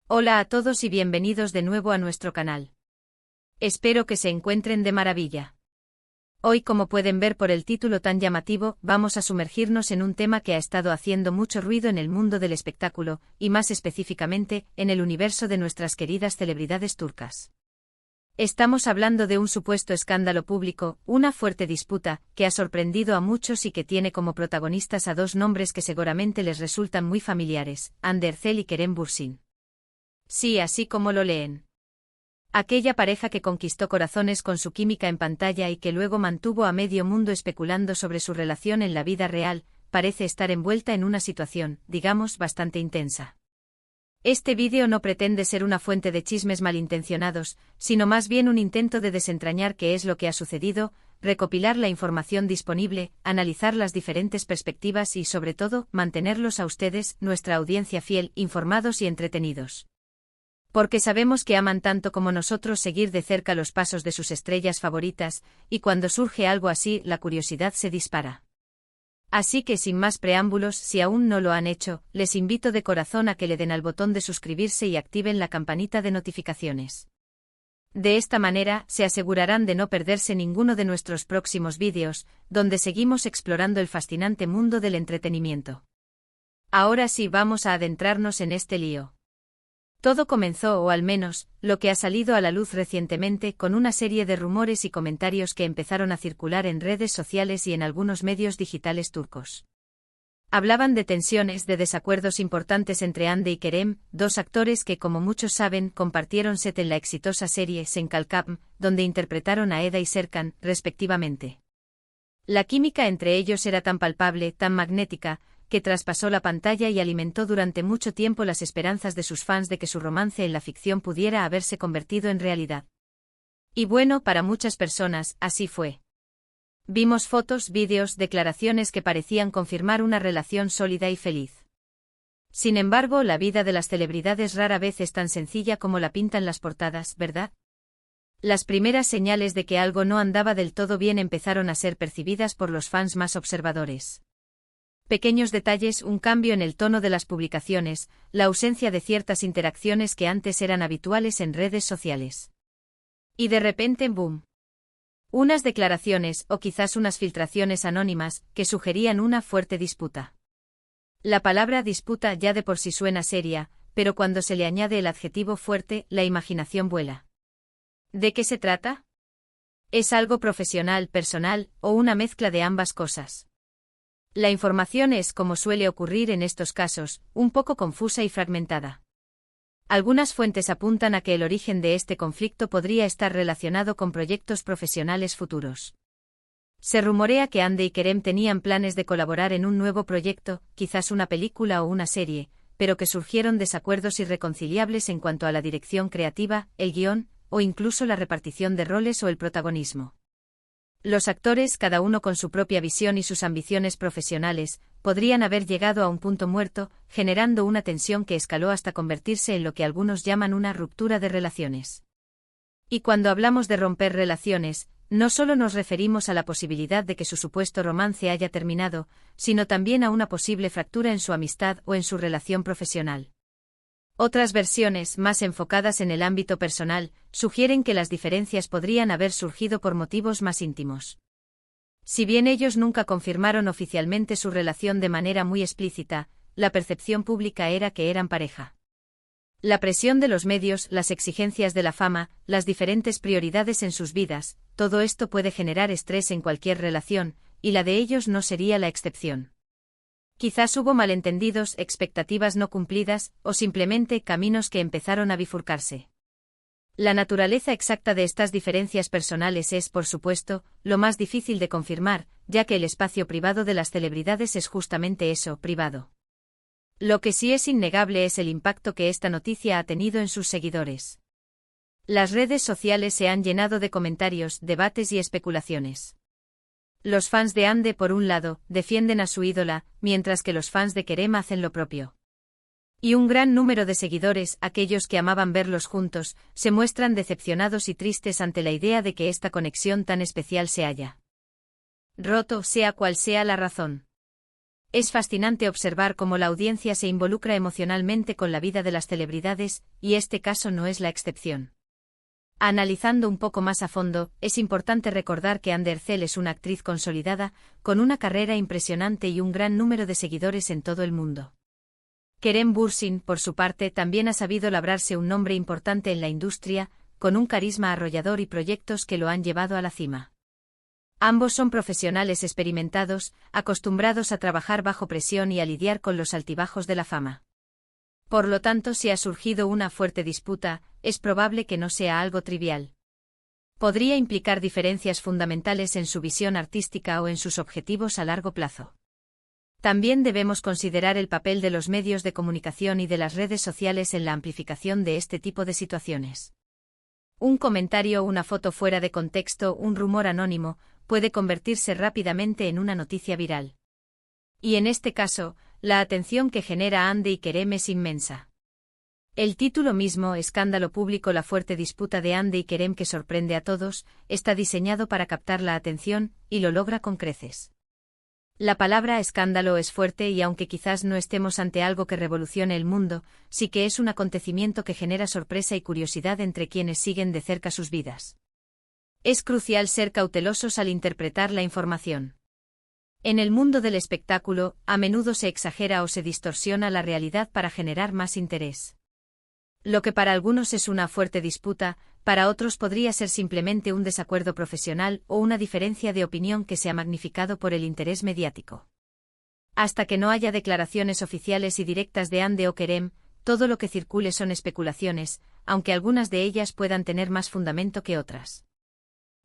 Hola a todos y bienvenidos de nuevo a nuestro canal. Espero que se encuentren de maravilla. Hoy, como pueden ver por el título tan llamativo, vamos a sumergirnos en un tema que ha estado haciendo mucho ruido en el mundo del espectáculo, y más específicamente, en el universo de nuestras queridas celebridades turcas. Estamos hablando de un supuesto escándalo público, una fuerte disputa, que ha sorprendido a muchos y que tiene como protagonistas a dos nombres que seguramente les resultan muy familiares, Hande Erçel y Kerem Bürsin. Sí, así como lo leen. Aquella pareja que conquistó corazones con su química en pantalla y que luego mantuvo a medio mundo especulando sobre su relación en la vida real, parece estar envuelta en una situación, digamos, bastante intensa. Este vídeo no pretende ser una fuente de chismes malintencionados, sino más bien un intento de desentrañar qué es lo que ha sucedido, recopilar la información disponible, analizar las diferentes perspectivas y, sobre todo, mantenerlos a ustedes, nuestra audiencia fiel, informados y entretenidos. Porque sabemos que aman tanto como nosotros seguir de cerca los pasos de sus estrellas favoritas, y cuando surge algo así, la curiosidad se dispara. Así que sin más preámbulos, si aún no lo han hecho, les invito de corazón a que le den al botón de suscribirse y activen la campanita de notificaciones. De esta manera, se asegurarán de no perderse ninguno de nuestros próximos vídeos, donde seguimos explorando el fascinante mundo del entretenimiento. Ahora sí vamos a adentrarnos en este lío. Todo comenzó, o al menos, lo que ha salido a la luz recientemente, con una serie de rumores y comentarios que empezaron a circular en redes sociales y en algunos medios digitales turcos. Hablaban de tensiones, de desacuerdos importantes entre Hande y Kerem, dos actores que, como muchos saben, compartieron set en la exitosa serie Sen Kalkam, donde interpretaron a Eda y Serkan, respectivamente. La química entre ellos era tan palpable, tan magnética, que traspasó la pantalla y alimentó durante mucho tiempo las esperanzas de sus fans de que su romance en la ficción pudiera haberse convertido en realidad. Y bueno, para muchas personas, así fue. Vimos fotos, vídeos, declaraciones que parecían confirmar una relación sólida y feliz. Sin embargo, la vida de las celebridades rara vez es tan sencilla como la pintan las portadas, ¿verdad? Las primeras señales de que algo no andaba del todo bien empezaron a ser percibidas por los fans más observadores. Pequeños detalles, un cambio en el tono de las publicaciones, la ausencia de ciertas interacciones que antes eran habituales en redes sociales. Y de repente, ¡boom! Unas declaraciones, o quizás unas filtraciones anónimas, que sugerían una fuerte disputa. La palabra disputa ya de por sí suena seria, pero cuando se le añade el adjetivo fuerte, la imaginación vuela. ¿De qué se trata? ¿Es algo profesional, personal, o una mezcla de ambas cosas? La información es, como suele ocurrir en estos casos, un poco confusa y fragmentada. Algunas fuentes apuntan a que el origen de este conflicto podría estar relacionado con proyectos profesionales futuros. Se rumorea que Hande y Kerem tenían planes de colaborar en un nuevo proyecto, quizás una película o una serie, pero que surgieron desacuerdos irreconciliables en cuanto a la dirección creativa, el guión, o incluso la repartición de roles o el protagonismo. Los actores, cada uno con su propia visión y sus ambiciones profesionales, podrían haber llegado a un punto muerto, generando una tensión que escaló hasta convertirse en lo que algunos llaman una ruptura de relaciones. Y cuando hablamos de romper relaciones, no solo nos referimos a la posibilidad de que su supuesto romance haya terminado, sino también a una posible fractura en su amistad o en su relación profesional. Otras versiones, más enfocadas en el ámbito personal, sugieren que las diferencias podrían haber surgido por motivos más íntimos. Si bien ellos nunca confirmaron oficialmente su relación de manera muy explícita, la percepción pública era que eran pareja. La presión de los medios, las exigencias de la fama, las diferentes prioridades en sus vidas, todo esto puede generar estrés en cualquier relación, y la de ellos no sería la excepción. Quizás hubo malentendidos, expectativas no cumplidas, o simplemente caminos que empezaron a bifurcarse. La naturaleza exacta de estas diferencias personales es, por supuesto, lo más difícil de confirmar, ya que el espacio privado de las celebridades es justamente eso, privado. Lo que sí es innegable es el impacto que esta noticia ha tenido en sus seguidores. Las redes sociales se han llenado de comentarios, debates y especulaciones. Los fans de Hande, por un lado, defienden a su ídola, mientras que los fans de Kerem hacen lo propio. Y un gran número de seguidores, aquellos que amaban verlos juntos, se muestran decepcionados y tristes ante la idea de que esta conexión tan especial se haya roto, sea cual sea la razón. Es fascinante observar cómo la audiencia se involucra emocionalmente con la vida de las celebridades, y este caso no es la excepción. Analizando un poco más a fondo, es importante recordar que Anne Derzel es una actriz consolidada, con una carrera impresionante y un gran número de seguidores en todo el mundo. Kerem Bürsin, por su parte, también ha sabido labrarse un nombre importante en la industria, con un carisma arrollador y proyectos que lo han llevado a la cima. Ambos son profesionales experimentados, acostumbrados a trabajar bajo presión y a lidiar con los altibajos de la fama. Por lo tanto, si ha surgido una fuerte disputa, es probable que no sea algo trivial. Podría implicar diferencias fundamentales en su visión artística o en sus objetivos a largo plazo. También debemos considerar el papel de los medios de comunicación y de las redes sociales en la amplificación de este tipo de situaciones. Un comentario o una foto fuera de contexto, un rumor anónimo, puede convertirse rápidamente en una noticia viral. Y en este caso, la atención que genera Hande y Kerem es inmensa. El título mismo, Escándalo público, la fuerte disputa de Hande y Kerem que sorprende a todos, está diseñado para captar la atención, y lo logra con creces. La palabra escándalo es fuerte y aunque quizás no estemos ante algo que revolucione el mundo, sí que es un acontecimiento que genera sorpresa y curiosidad entre quienes siguen de cerca sus vidas. Es crucial ser cautelosos al interpretar la información. En el mundo del espectáculo, a menudo se exagera o se distorsiona la realidad para generar más interés. Lo que para algunos es una fuerte disputa, para otros podría ser simplemente un desacuerdo profesional o una diferencia de opinión que se ha magnificado por el interés mediático. Hasta que no haya declaraciones oficiales y directas de Hande o Kerem, todo lo que circule son especulaciones, aunque algunas de ellas puedan tener más fundamento que otras.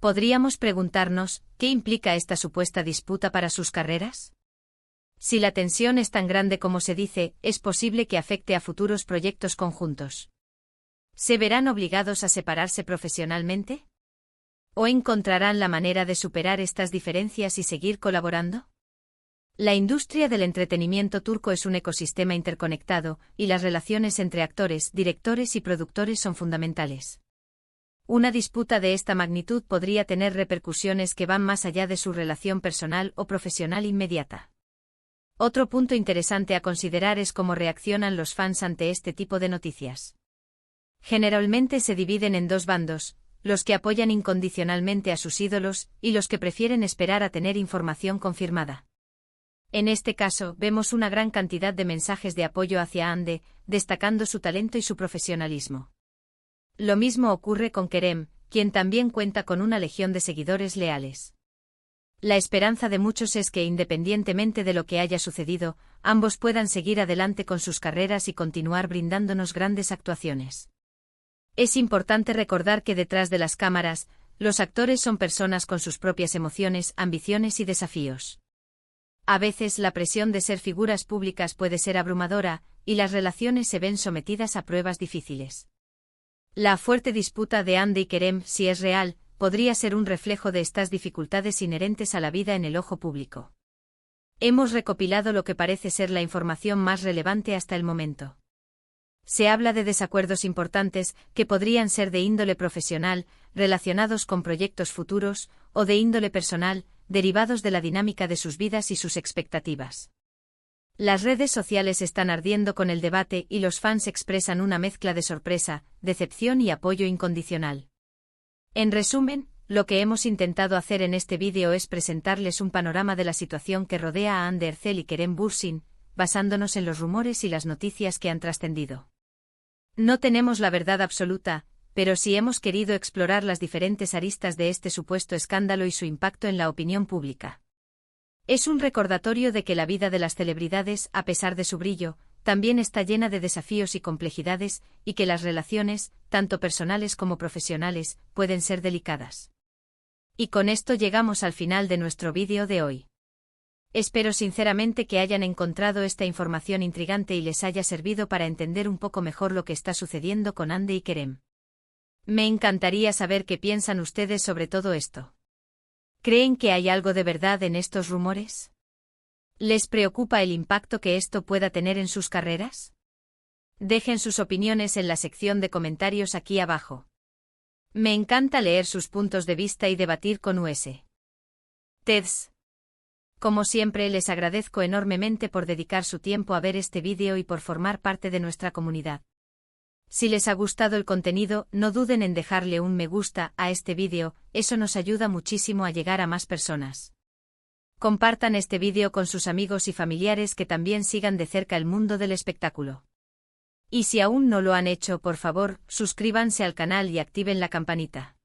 Podríamos preguntarnos, ¿qué implica esta supuesta disputa para sus carreras? Si la tensión es tan grande como se dice, es posible que afecte a futuros proyectos conjuntos. ¿Se verán obligados a separarse profesionalmente? ¿O encontrarán la manera de superar estas diferencias y seguir colaborando? La industria del entretenimiento turco es un ecosistema interconectado, y las relaciones entre actores, directores y productores son fundamentales. Una disputa de esta magnitud podría tener repercusiones que van más allá de su relación personal o profesional inmediata. Otro punto interesante a considerar es cómo reaccionan los fans ante este tipo de noticias. Generalmente se dividen en dos bandos, los que apoyan incondicionalmente a sus ídolos y los que prefieren esperar a tener información confirmada. En este caso, vemos una gran cantidad de mensajes de apoyo hacia Hande, destacando su talento y su profesionalismo. Lo mismo ocurre con Kerem, quien también cuenta con una legión de seguidores leales. La esperanza de muchos es que, independientemente de lo que haya sucedido, ambos puedan seguir adelante con sus carreras y continuar brindándonos grandes actuaciones. Es importante recordar que detrás de las cámaras, los actores son personas con sus propias emociones, ambiciones y desafíos. A veces la presión de ser figuras públicas puede ser abrumadora, y las relaciones se ven sometidas a pruebas difíciles. La fuerte disputa de Hande y Kerem, si es real, podría ser un reflejo de estas dificultades inherentes a la vida en el ojo público. Hemos recopilado lo que parece ser la información más relevante hasta el momento. Se habla de desacuerdos importantes, que podrían ser de índole profesional, relacionados con proyectos futuros, o de índole personal, derivados de la dinámica de sus vidas y sus expectativas. Las redes sociales están ardiendo con el debate y los fans expresan una mezcla de sorpresa, decepción y apoyo incondicional. En resumen, lo que hemos intentado hacer en este vídeo es presentarles un panorama de la situación que rodea a Hande Erçel y Kerem Bürsin, basándonos en los rumores y las noticias que han trascendido. No tenemos la verdad absoluta, pero sí hemos querido explorar las diferentes aristas de este supuesto escándalo y su impacto en la opinión pública. Es un recordatorio de que la vida de las celebridades, a pesar de su brillo, también está llena de desafíos y complejidades, y que las relaciones, tanto personales como profesionales, pueden ser delicadas. Y con esto llegamos al final de nuestro vídeo de hoy. Espero sinceramente que hayan encontrado esta información intrigante y les haya servido para entender un poco mejor lo que está sucediendo con Hande y Kerem. Me encantaría saber qué piensan ustedes sobre todo esto. ¿Creen que hay algo de verdad en estos rumores? ¿Les preocupa el impacto que esto pueda tener en sus carreras? Dejen sus opiniones en la sección de comentarios aquí abajo. Me encanta leer sus puntos de vista y debatir con US. Como siempre, les agradezco enormemente por dedicar su tiempo a ver este vídeo y por formar parte de nuestra comunidad. Si les ha gustado el contenido, no duden en dejarle un me gusta a este vídeo, eso nos ayuda muchísimo a llegar a más personas. Compartan este vídeo con sus amigos y familiares que también sigan de cerca el mundo del espectáculo. Y si aún no lo han hecho, por favor, suscríbanse al canal y activen la campanita.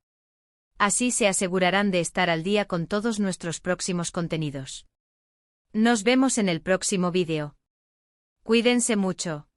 Así se asegurarán de estar al día con todos nuestros próximos contenidos. Nos vemos en el próximo vídeo. Cuídense mucho.